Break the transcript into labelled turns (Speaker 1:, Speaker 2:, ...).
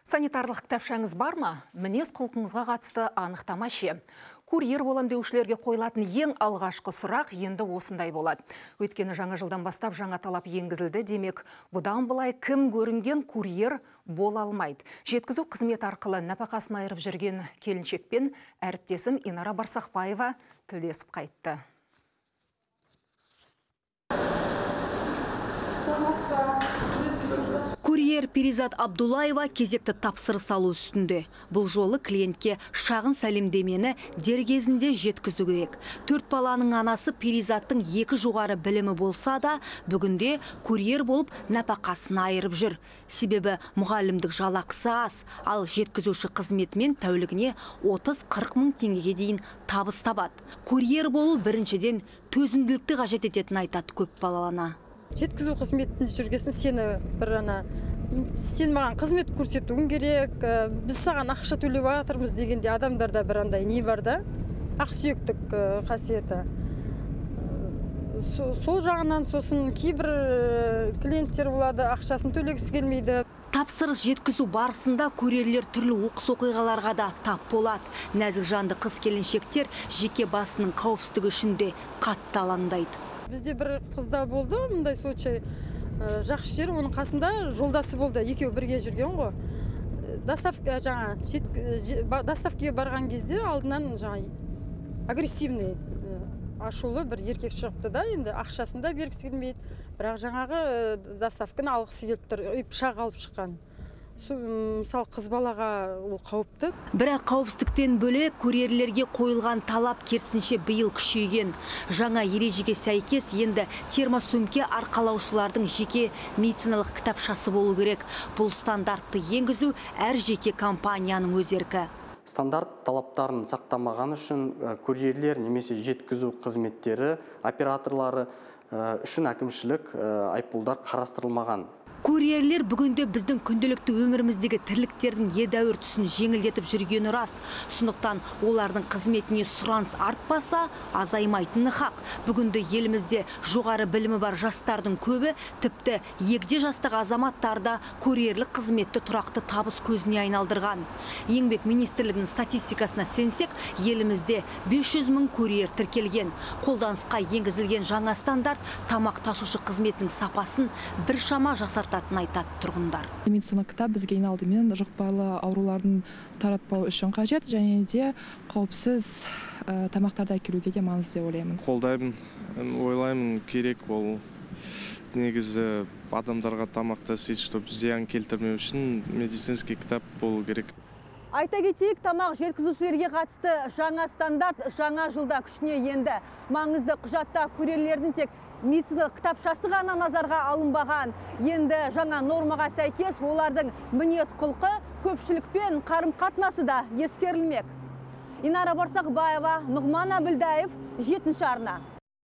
Speaker 1: Санитарлық кітапшаңыз бар ма? Мінез құлқыңызға қатысты анықтама ше. Курьер болам деушілерге қойылатын ең алғашқы сұрақ енді осындай болады. Өйткені жаңа жылдан бастап жаңа талап енгізілді, демек, бұдан былай кім көрінген курьер бола алмайды. Жеткізу қызмет арқылы нәпақасын айырып жүрген келіншекпен әріптесім Инара Барсақбаева тілдесіп қайтты. Курьер Перизат Абдулаева кезекті тапсырыс алу үстінде. Бұл жолы клиентке шағын сәлемдемені дер кезінде жеткізу керек. 4 баланың анасы Перизаттың 2 жоғары білімі болса да, бүгінде курьер болып нәпақасын айырып жүр. Себебі мұғалімдік жалақысы аз, ал жеткізуші қызметімен тәулігіне 30-40 мың теңгеге дейін табыс табады. Курьер болу біріншіден төзімділікті қажет ететін айтады көп балалана.
Speaker 2: Жеткізу қызметін жүргесін сен маған қызмет көрсетуің керек, біз саған ақша төлеп жатырмыз дегенде адамдарда бір андай не бар да, ақсүйектік қасиеті. Сол жағынан сосын кейбір клиенттер болады, ақшасын төлегісі келмейді.
Speaker 1: Тапсырыс жеткізу барысында курьерлер түрлі оқыс оқиғаларға да тап болады. Нәзік жанды қыз келіншектер жеке басының қауіпсіздігі үшін де қатты алаңдайды.
Speaker 2: Бізде бір қызда болды, мұндай случай, жақсы жер, оның қасында жолдасы болды, екеуі бірге жүрген ғой. Доставкаға барған кезде алдынан агрессивный, ашулы бір еркек шығыпты да, енді ақшасын да бергісі келмейді. Бірақ жаңағы доставканы алғысы келіп тұр, пышақ алып шыққан. Мысалы, қыз балаға ол қауіпті.
Speaker 1: Бірақ қауіпсіздіктен бөлек курьерлерге қойылған талап керісінше биыл күшейген. Жаңа ережеге сәйкес енді термосөмке арқалаушылардың жеке медициналық кітапшасы болу керек. Бұл стандартты енгізу әр жеке компанияның өз еркі.
Speaker 3: Стандарт талаптарын сақтамаған үшін курьерлер немесе жеткізу қызметтері, операторлары үшін әкімшілік айыппұлдар қарастырылмаған.
Speaker 1: Курьерлер бүгінде біздің күнделікті өміріміздегі тірліктердің едәуір түсін жеңілдетіп жүргені рас. Сондықтан олардың қызметіне сұраныс артпаса, азаймайтыны хақ. Бүгінде елімізде жоғары білімі бар жастардың көбі, тіпті егде жастағы азаматтарда курьерлік қызметті тұрақты табыс көзіне айналдырған. Еңбек министрлігінің статистикасына сенсек, елімізде 500 мың курьер тіркелген. Қолданысқа енгізілген жаңа стандарт тамақ тасушы қызметінің сапасын біршама жақсартады айтады тұрғындар.
Speaker 4: Медициналық кітап бізге ең алдымен жұқпалы аурулардың таратпау үшін қажет, және де қауіпсіз тамақтарды әкелуге де маңызды деп ойлаймын.
Speaker 5: Қолдаймын, ойлаймын керек, ол негізі адамдарға тамақ тасиды, чтобы зиян келтірмеу үшін медицинский кітап болу керек.
Speaker 6: Айта кетейік, тамақ жеткізушілерге қатысты жаңа стандарт жаңа жылда күшіне енді. Маңызды құжатта курьерлердің тек медициналық кітапшасы ғана назарға алынбаған. Енді жаңа нормаға сәйкес олардың мінез құлқы, көпшілікпен қарым-қатынасы да ескерілмек. Инара Барсақбаева, Нұғман Әбілдаев, 7-ші арна.